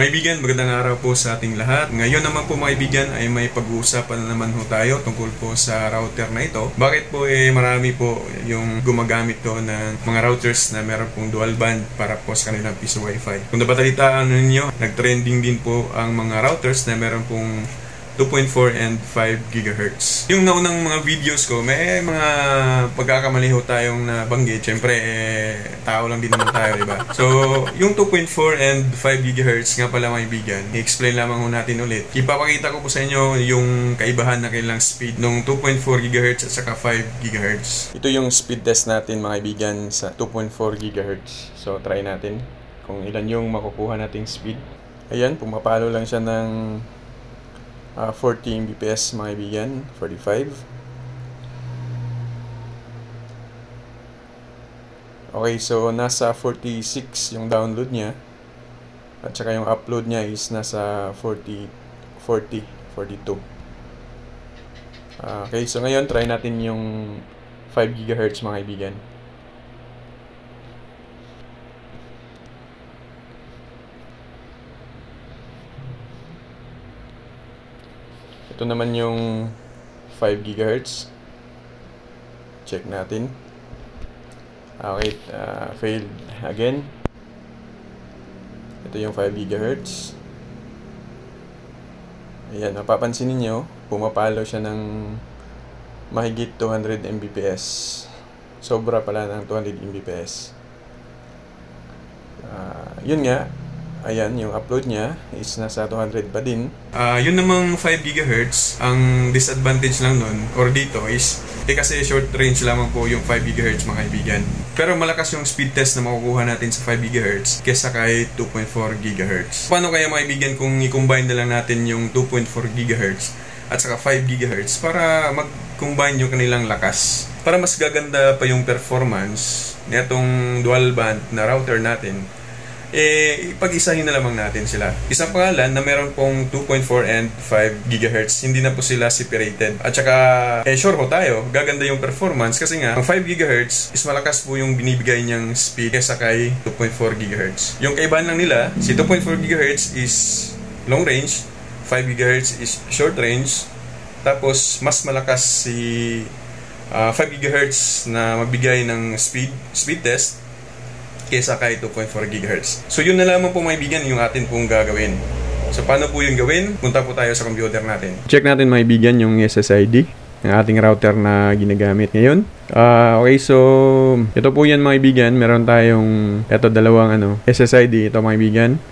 Kaibigan, magandang araw po sa ating lahat. Ngayon naman po mga kaibigan ay may pag-uusapan na naman ho tayo tungkol po sa router na ito. Bakit po marami po yung gumagamit to ng mga routers na meron pong dual band para po sa kanilang piso wifi. Kung napatalitaan ninyo, nag-trending din po ang mga routers na meron pong 2.4 and 5 GHz. Yung naunang mga videos ko, may mga pagkakamali ho tayong nabanggit. Siyempre, tao lang din naman tayo, diba? So, yung 2.4 and 5 GHz nga pala mga kaibigan, i-explain lamang ho natin ulit. Ipapakita ko po sa inyo yung kaibahan na kailang speed ng 2.4 GHz at saka 5 GHz. Ito yung speed test natin mga kaibigan sa 2.4 GHz. So, try natin kung ilan yung makukuha nating speed. Ayan, pumapalo lang siya ng 40 Mbps mga kaibigan, 45. Okay, so nasa 46 yung download niya at saka yung upload niya is nasa 42. Okay, so ngayon try natin yung 5 GHz mga kaibigan. Ito naman yung 5 GHz. Check natin. Okay, failed again. Ito yung 5 GHz. Ayan, mapapansin niyo, pumapalo siya ng mahigit 200 Mbps. Sobra pala ng 200 Mbps. Yun nga. Ayan, yung upload niya is nasa 200 pa din. Yun namang 5 GHz, ang disadvantage lang nun, or dito is, kasi short range lamang po yung 5 GHz mga kaibigan. Pero malakas yung speed test na makukuha natin sa 5 GHz kesa kay 2.4 GHz. Paano kaya mga kaibigan kung i-combine na lang natin yung 2.4 GHz at saka 5 GHz para mag-combine yung kanilang lakas? Para mas gaganda pa yung performance nitong dual band na router natin, ipag-isahin na lamang natin sila. Isang pangalan na meron pong 2.4 and 5 GHz, hindi na po sila separated. At saka, sure po tayo, gaganda yung performance kasi nga, ang 5 GHz is malakas po yung binibigay niyang speed kesa kay 2.4 GHz. Yung kaibahan lang nila, si 2.4 GHz is long range, 5 GHz is short range, tapos mas malakas si 5 GHz na magbigay ng speed test kesa kay 2.4 GHz. So yun na lamang po mga kaibigan yung atin pong gagawin. So paano po yung gawin? Punta po tayo sa computer natin. Check natin mga kaibigan yung SSID ng ating router na ginagamit ngayon. Okay, so ito po yan mga kaibigan. Meron tayong dalawang SSID. Ito mga kaibigan,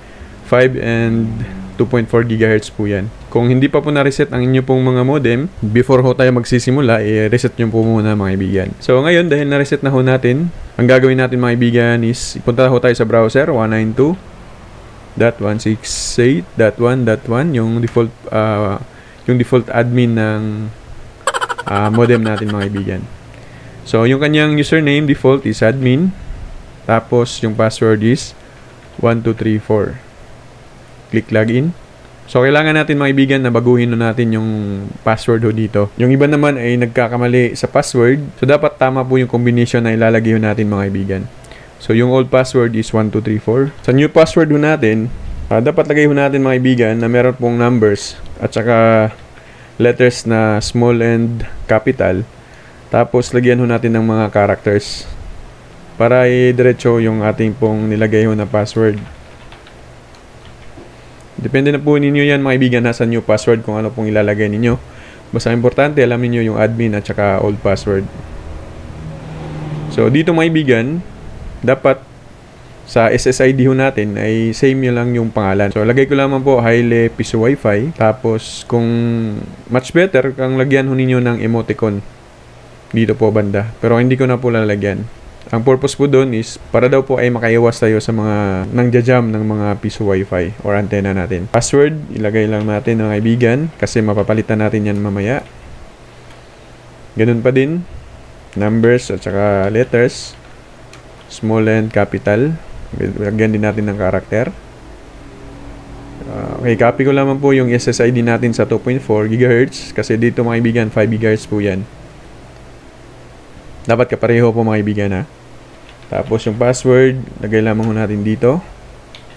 5 and 2.4 GHz po yan. Kung hindi pa po na-reset ang inyo pong mga modem, before ho tayo magsisimula, i-reset nyo po muna mga kaibigan. So ngayon, dahil na-reset na ho natin, ang gagawin natin mga kaibigan is, punta ho tayo sa browser, 192.168.1.1, yung default admin ng modem natin mga kaibigan. So yung kanyang username default is admin, tapos yung password is 1234. Click login. So, kailangan natin mga kaibigan na baguhin natin yung password ho dito. Yung iba naman ay nagkakamali sa password. So, dapat tama po yung combination na ilalagay ho natin mga kaibigan. So, yung old password is 1234. Sa new password ho natin, dapat lagay ho natin mga kaibigan na meron pong numbers at saka letters na small and capital. Tapos, lagyan ho natin ng mga characters para i-diretso yung ating pong nilagay ho na password. Depende na po ninyo yan mga kaibigan, nasa new password kung ano pong ilalagay ninyo. Basta importante, alam niyo yung admin at saka old password. So dito mga kaibigan, dapat sa SSID ho natin ay same yun lang yung pangalan. So lagay ko lamang po Haile Piso Wifi. Tapos kung much better, kang lagyan ho ninyo ng emoticon dito po banda. Pero hindi ko na po lalagyan. Ang purpose po doon is para daw po ay makaiwas tayo sa mga nangjajam ng mga piso wifi or antenna natin. Password, ilagay lang natin ng kaibigan kasi mapapalitan natin yan mamaya. Ganun pa din. Numbers at saka letters. Small and capital. Lagyan din natin ng karakter. Okay, copy ko lamang po yung SSID natin sa 2.4 GHz kasi dito mga kaibigan 5 GHz po yan. Dapat kapareho po mga kaibigan ha. Tapos yung password, lagay lamang natin dito.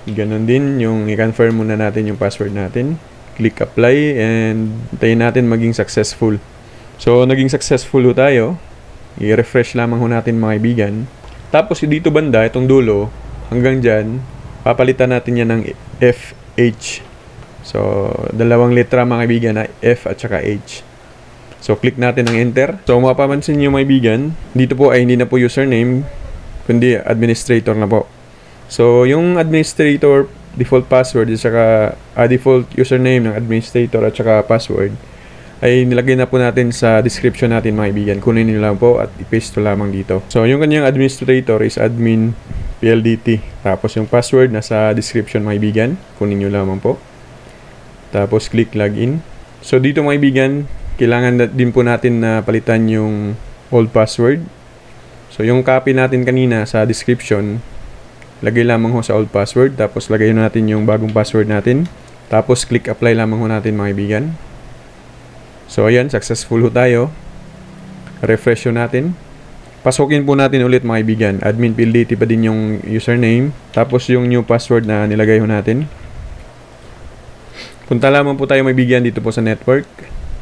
Ganon din yung i-confirm muna natin yung password natin. Click apply and tayin natin maging successful. So naging successful ho tayo. I-refresh lamang ho natin mga kaibigan. Tapos dito banda, itong dulo, hanggang dyan, papalitan natin yan ng FH. So dalawang letra mga kaibigan na F at saka H. So click natin ng enter. So mapapansin nyo mga kaibigan, dito po ay hindi na po username, kundi administrator na po. So yung administrator default password at saka default username ng administrator at saka password ay nilagay na po natin sa description natin mga kaibigan. Kunin nyo lang po at i-paste to lamang dito. So yung kanyang administrator is admin PLDT. Tapos yung password nasa description mga kaibigan. Kunin nyo lamang po. Tapos click login. So dito mga kaibigan, kailangan din po natin na palitan yung old password. So yung copy natin kanina sa description, lagay lamang ho sa old password. Tapos lagay natin yung bagong password natin. Tapos click apply lamang ho natin mga kaibigan. So ayan, successful ho tayo. Refresh ho natin. Pasukin po natin ulit mga kaibigan. Admin PLDT pa din yung username. Tapos yung new password na nilagay ho natin. Punta lamang po tayo mga kaibigan dito po sa network.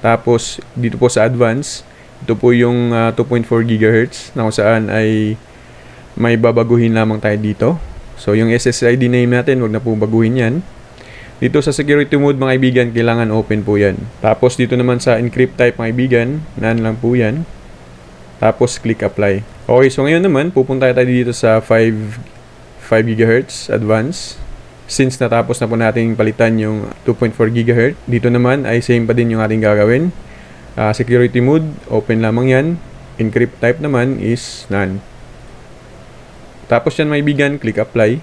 Tapos dito po sa advance, ito po yung 2.4 GHz na kung saan ay may babaguhin lamang tayo dito. So yung SSID name natin, wag na po baguhin yan. Dito sa security mode mga kaibigan, kailangan open po yan. Tapos dito naman sa encrypt type mga kaibigan, none lang po yan. Tapos click apply. Okay, so ngayon naman pupunta tayo dito sa 5 GHz advance. Since natapos na po natin palitan yung 2.4 GHz, dito naman ay same pa din yung ating gagawin. Security mode, open lamang yan. Encrypt type naman is none. Tapos yan mga kaibigan, click apply.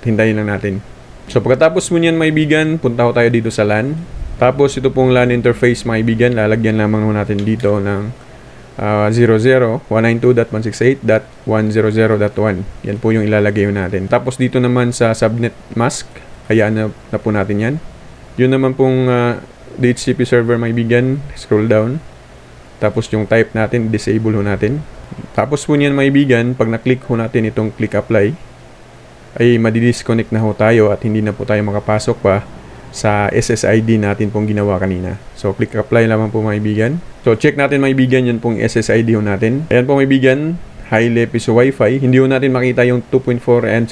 Hintayin lang natin. So pagkatapos mo yan mga kaibigan, punta ko tayo dito sa LAN. Tapos ito pong LAN interface mga kaibigan, lalagyan lamang natin dito ng 00.192.168.100.1. Yan po yung ilalagay natin. Tapos dito naman sa subnet mask, hayaan na po natin yan. Yun naman pong DHCP server mga kaibigan, scroll down. Tapos yung type natin, disable ho natin. Tapos po niyan mga kaibigan, pag na-click ho natin itong click apply, ay madi-disconnect na ho tayo at hindi na po tayo makapasok pa sa SSID natin pong ginawa kanina. So click apply lamang po mga kaibigan. So check natin mga kaibigan, yun pong SSID ho natin. Ayan po mga kaibigan, high piso Wi-Fi. Hindi ho natin makita yung 2.4 and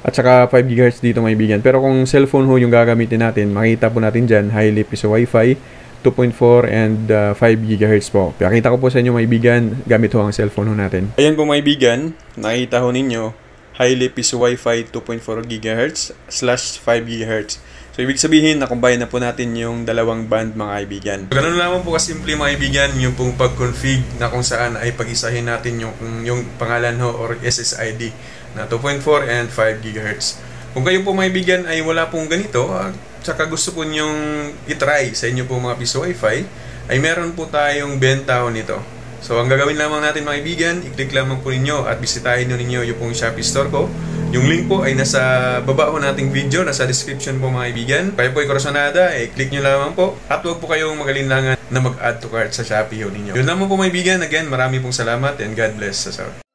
at saka 5 GHz dito mga kaibigan. Pero kung cellphone ho yung gagamitin natin, makita po natin dyan, high piso Wi-Fi, 2.4 and 5 GHz po. Pakita ko po sa inyo mga kaibigan, gamit ho ang cellphone ho natin. Ayan po mga kaibigan, nakita ho ninyo, high piso Wi-Fi 2.4 GHz / 5 GHz. So, ibig sabihin, nakumbine na po natin yung dalawang band mga kaibigan. So, ganun naman po kasimple mga kaibigan, yung pong pag-config na kung saan ay pag-isahin natin yung pangalan ho or SSID na 2.4 and 5 GHz. Kung kayo po mga kaibigan ay wala pong ganito, tsaka gusto po nyong itry sa inyo po mga piso Wi-Fi, ay meron po tayong benta ho nito. So, ang gagawin lamang natin mga kaibigan, i-click lamang po ninyo at bisitahin ninyo yung pong Shopee store ko. Yung link po ay nasa baba ho nating video, nasa description po mga kaibigan. Kaya po ay Corazonada, click nyo lamang po. At huwag po kayong magalinlangan na mag-add to cart sa Shopee ho ninyo. Yun lamang po mga kaibigan. Again, marami pong salamat and God bless us all.